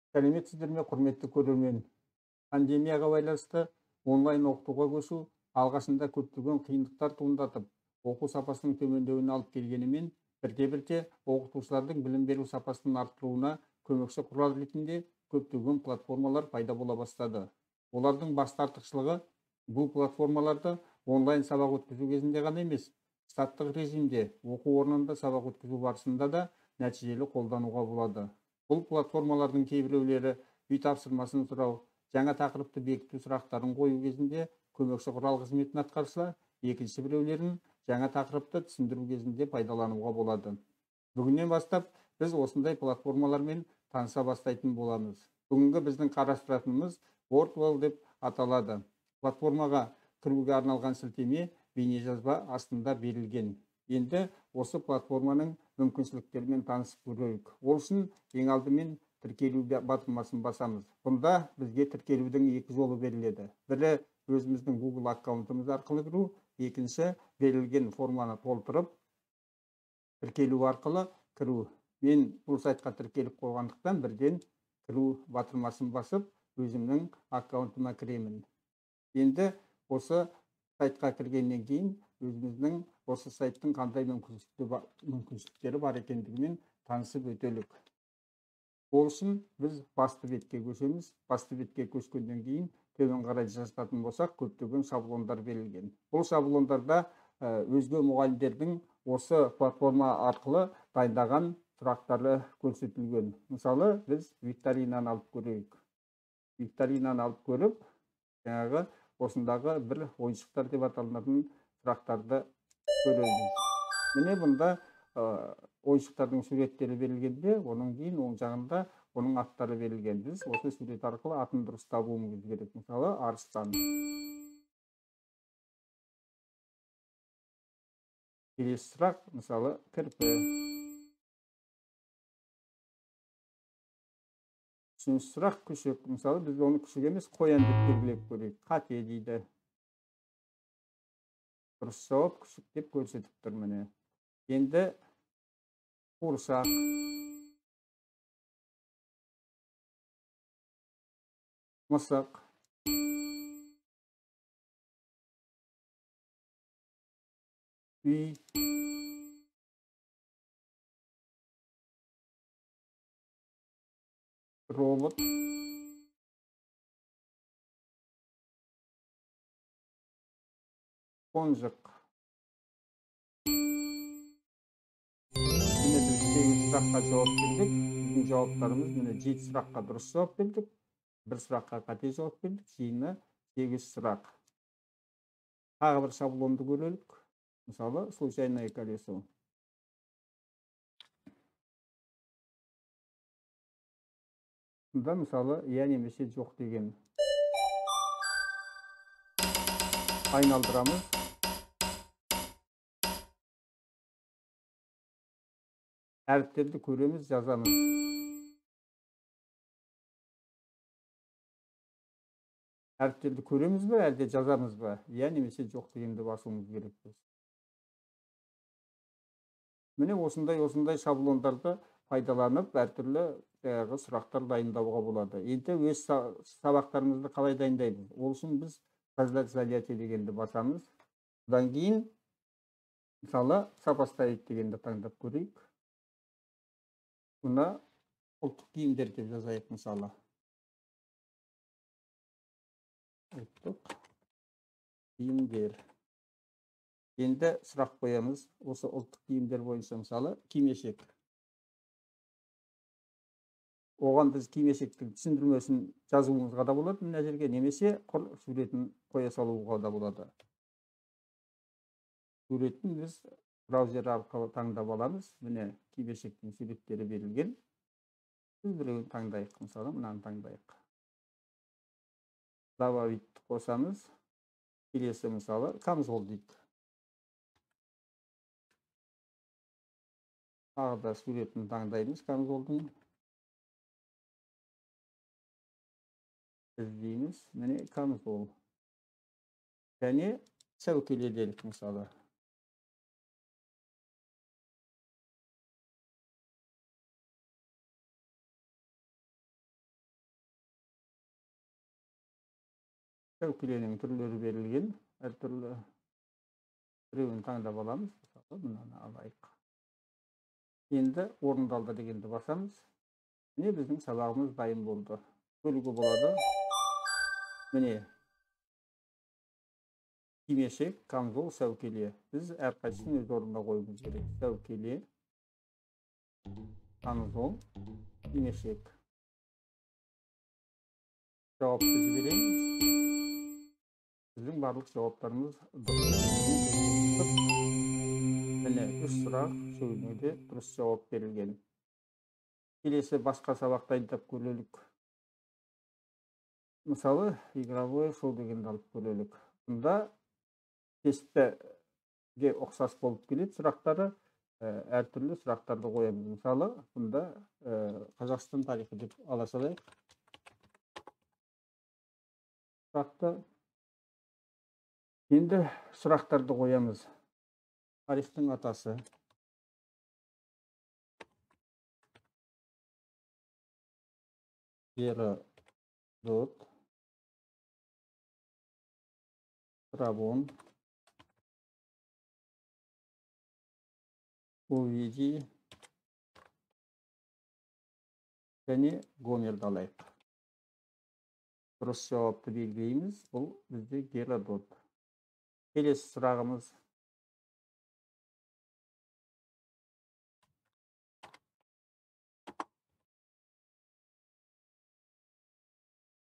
Сәлеметсіздер ме, құрметті көрермен? Пандемияға байланысты онлайн оқытуға көшу алғашында көптеген қиындықтар туындатып, оқу сапасының төмендеуіне алып келгенімен, бірте-бірте оқытушылардың білім беру сапасының арттыруына көмекші құрал ретінде көптеген платформалар пайда бола бастады. Олардың басты артықшылығы бұл платформаларды онлайн сабақ өткізу кезінде ғана емес, штаттық режимде оқу орнында сабақ өткізу барысында да нәтижелі қолдануға болады. Бұл платформалардың кейбіреулері үй тапсырмасын сұрау, жаңа тақырыпты бекіту сұрақтарын қою кезінде көмекші құрал қызметін атқарса, екінші біреулерін жаңа тақырыпты түсіндіру кезінде пайдалануға болады. Бүгіннен бастап біз осындай платформалармен таныса бастайтын боламыз. Бүгінгі біздің қарастыратынымыз WordWall деп аталады. Платформаға кіруге арналған сілтеме бейнежазба астында берілген. Енді осы платформаның мүмкіншіліктерімен танысып көрейік. Ол үшін ең алдымен тіркелу батырмасын басамыз. Бұнда бізге тіркелудің екі жолы беріледі. Бірі өзіміздің Google аккаунтымыз арқылы кіру, екінші берілген форманы толтырып тіркелу арқылы кіру. Мен бұл сайтқа тіркеліп қойғандықтан бірден кіру батырмасын басып, өзімнің аккаунтыма кіремін. Енді осы сайтқа кіргеннен кейін өзіміздің осы сайттың қандай мүмкіншіліктері бар екендігімен танысып өтелік. Ол үшін біз басты бетке көшеміз. Басты бетке көшкеннен кейін төмен қарай жазатын болсақ, көптеген шаблондар берілген. Бұл шаблондарда өзге мұғалімдердің осы платформа арқылы дайындаған сұрақтары көрсетілген. Мысалы, біз викторинаны алып көрейік. Викторинаны алып көріп, жаңағы осындағы бір ойыншықтар деп аталынатын сұрақтарды көреміз. Міне бұнда ойыншықтардың суреттері берілгенде, оның кейін оң жағында оның аттары берілген. Біз осы сурет арқылы атын дұрыс табуымыз керек. Мысалы, арыстан. Келесі сұрақ, мысалы, кірпі. Үшінші сұрақ, күшік. Мысалы, біз оны күшік емес, қоян деп белгілеп көрейік. Қате дейді. Дұрыс жауап күшік деп көрсетіп тұр міне. Енді қуыршақ. Мысық. Үй. Робот. Қонжық. Міне біз 8 сұраққа жауап бердік. Біздің жауаптарымыз міне 7 сұраққа дұрыс жауап бердік. Бір сұраққа қате жауап бердік. Жиыны 8 сұрақ. Тағы бір шаблонды көрелік. Мысалы, случайное колесо. Бұнда мысалы, иә немесе жоқ деген. Айналдырамыз. Әріптерді көреміз, жазамыз. Әріптерді көреміз бе, әлде жазамыз ба? Иә немесе жоқ дегенді басуымыз керек. Міне осындай шаблондарды пайдаланып, әртүрлі сұрақтар дайындауға болады. Енді өз сабақтарымызды қалай дайындаймыз? Ол үшін біз создать занятие дегенді басамыз. Одан кейін, мысалы, сопоставить дегенді таңдап көрейік. Бұны ұлттық киімдер деп жазайық, мысалы. Ұлттық киімдер. Енді сұрақ қоямыз. Осы ұлттық киімдер бойынша, мысалы, кимешек. Оған біз кимешектің түсіндірмесін жазуымызға да болады мына жерге, немесе суретін қоя салуға да болады. Суретін біз браузер арқылы таңдап аламыз. Міне кимешектің суреттері берілген. Біз біреуін таңдайық, мысалы, мынаны таңдайық. Добавить қосамыз. Келесі, мысалы, камзол дейді. Тағы да суретін таңдаймыз камзолдың. Іздейміз. Міне камзол. Және сәукеле делік, мысалы. Сәукеленің түрлері берілген. Әртүрлі біреуін таңдап аламыз. Мысалы, мынаны алайық. Енді орындалды дегенді басамыз. Міне біздің сабағымыз дайын болды. Бөлуге болады. Міне кимешек, камзол, сәукеле. Біз әрқайсысын өз орнына қоюымыз керек. Сәукеле, камзол, кимешек. Жауапты жібереміз. Біздің барлық жауаптарымыз дұрыс. Міне 3 сұрақ сөйлеуде дұрыс жауап берілген. Келесі басқа сабақта дайындап көрелік. Мысалы, игровой шоу дегенді алып көрелік. Бұнда тестіге ұқсас болып келеді сұрақтары, әртүрлі сұрақтарды қоямыз. Мысалы, бұнда Қазақстан тарихы деп ала салайық. Сұрақты енді сұрақтарды қоямыз. Тарихтың атасы. Геродот. Страбон. Овидий. Және Гомерді алайық. Дұрыс жауапты белгілейміз. Бұл бізде Геродот. Келесі сұрағымыз.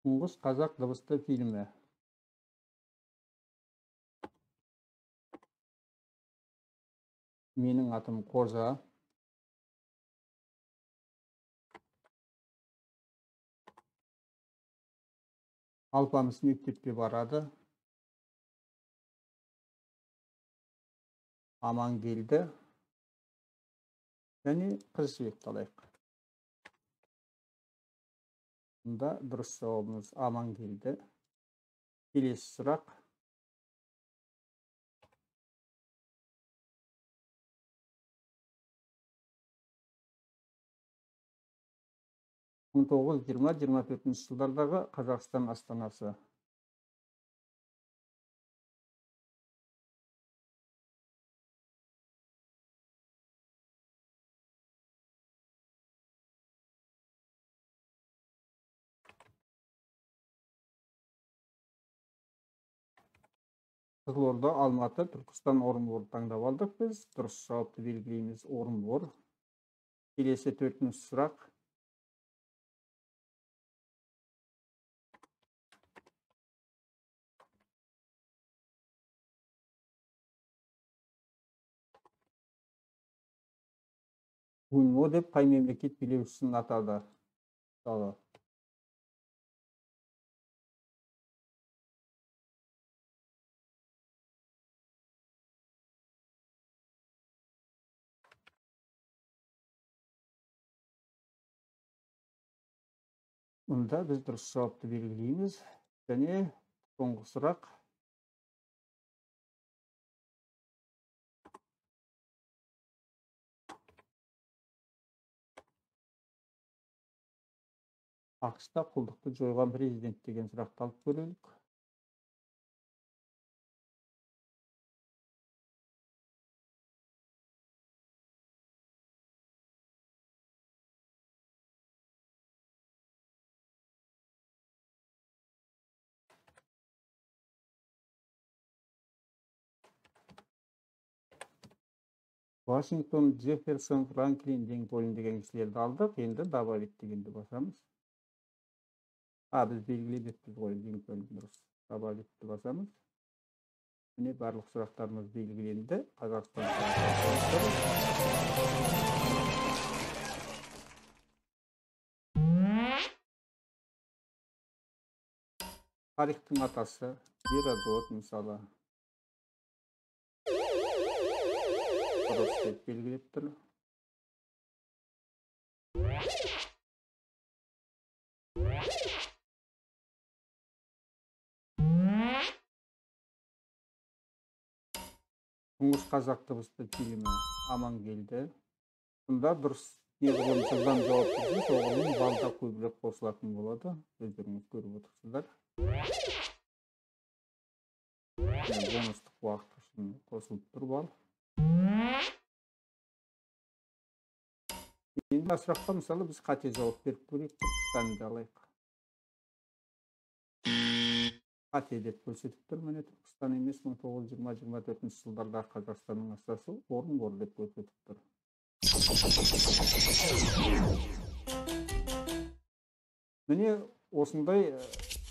Тұңғыш қазақ дыбысты фильмі. Менің атым Қожа. Алпамыс мектепке барады. Амангелді. Және қыз жібекті алайық. Бұнда дұрыс жауабымыз Амангелді. Келесі сұрақ. мың 1920-24 жылдардағы Қазақстан астанасы. Қызылорда, Алматы, Түркістан, Орынбор таңдап алдық біз. Дұрыс жауапты белгілейміз Орынбор. Келесі 4-ші сұрақ. Гуньмо деп қай мемлекет билеушісін атады? Мысалы. Мұнда біз дұрыс жауапты белгілейміз. Және соңғы сұрақ. ақш-та құлдықты жойған президент деген сұрақты алып көрелік. Вашингтон, Джефферсон, Франклин, Линкольн деген кісілерді алдық. Енді добавить дегенді басамыз. Біз белгіледік ғой, Линкольн дұрыс. Добавитті басамыз. Міне барлық сұрақтарымыз белгіленді. Қазақстан тарихтың атасы Геродот мысалы. Дұрыс деп белгілеп тұр. Тұңғыш қазақ дыбысты фильмі Амангелді. Бұнда дұрыс неғылым жылдан жауап берген, соғылым балда көбірек қосылатын болады. Өздеріңіз көріп отырсыздар. бонустық уақыт үшін қосылып тұр бар. Енді сұраққа мысалы біз қате жауап беріп көрейік. Түркістанды алайық. Қате деп көрсетіп тұр. Міне Түркістан емес, 1920-24 жылдардағы Қазақстанның астанасы Орынбор деп көрсетіп тұр. Міне осындай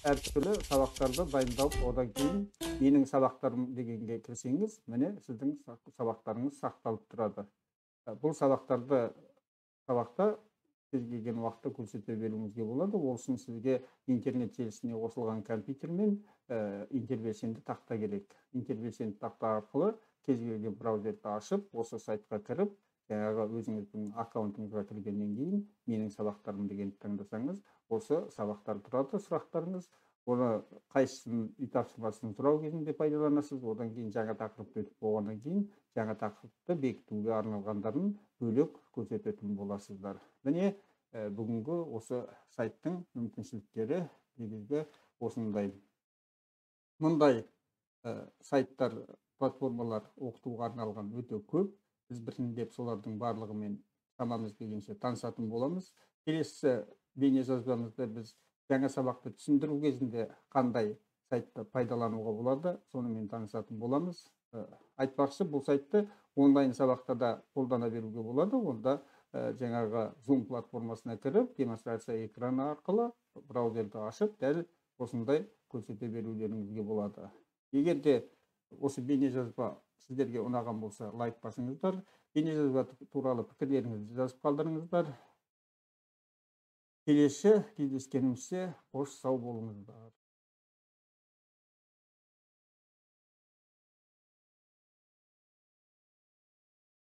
әртүрлі сабақтарды дайындалып, одан кейін менің сабақтарым дегенге кірсеңіз, міне сіздің сабақтарыңыз сақталып тұрады. Бұл сабақта кез келген уақытта көрсете беруіңізге болады. Ол үшін сізге интернет желісіне қосылған компьютер мен интербелсенді тақта керек. Интербелсенді тақта арқылы кез келген браузерді ашып, осы сайтқа кіріп, жаңағы өзіңіздің аккаунтыңызға кіргеннен кейін менің сабақтарым дегенді таңдасаңыз, осы сабақтар тұрады, сұрақтарыңыз. Оны қайсысын үй тапсырмасын сұрау кезінде пайдаланасыз. Одан кейін жаңа тақырыпты өтіп болғаннан кейін жаңа тақырыпты бекітуге арналғандарын бөлек көрсететін боласыздар. Міне бүгінгі осы сайттың мүмкіншіліктері негізгі осындай. Мұндай сайттар, платформалар оқытуға арналған өте көп. Біз біртіндеп солардың барлығымен шамамыз келгенше танысатын боламыз. Келесі бейнежазбамызда біз жаңа сабақты түсіндіру кезінде қандай сайтты пайдалануға болады, сонымен танысатын боламыз. Айтпақшы, бұл сайтты онлайн сабақта да қолдана беруге болады. Онда жаңағы Zoom платформасына кіріп, демонстрация экраны арқылы браузерді ашып, дәл осындай көрсете берулеріңізге болады. Егер де осы бейнежазба сіздерге ұнаған болса, лайк басыңыздар. Бейнежазба туралы пікірлеріңізді жазып қалдырыңыздар. Келесі кездескенімізше қош сау болыңыздар.